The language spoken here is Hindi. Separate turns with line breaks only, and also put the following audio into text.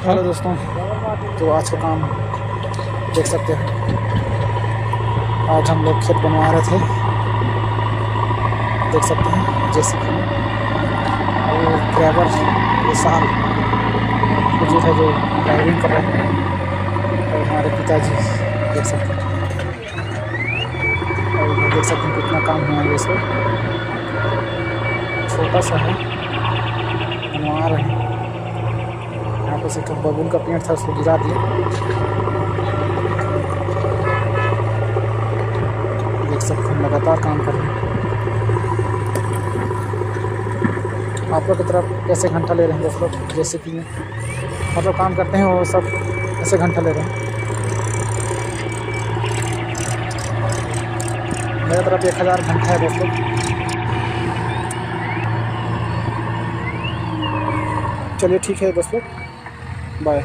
हेलो दोस्तों, तो आज का काम देख सकते हैं। आज हम लोग खेत बनवा रहे थे, देख सकते हैं जेसीबी में। और ड्राइवर विशाल बुजुर्ग है जो ड्राइविंग कर रहे हैं, और हमारे पिताजी देख सकते हैं। और ये देख सकते हैं कितना काम हुआ है। ये सब छोटा सा है, बनवा रहे हैं। यहाँ पर से बबूल का पेड़ था, उसको गिरा दिया। देख सकते हैं लगातार काम कर रहे हैं। आप लोग की तरफ कैसे घंटा ले रहे हैं दोस्त लोग जेसीबी में, मतलब काम करते हैं वो सब ऐसे घंटा ले रहे हैं। मेरे तरफ 1000 घंटा है दोस्त लोग। चलिए ठीक है दोस्त लोग, बाय।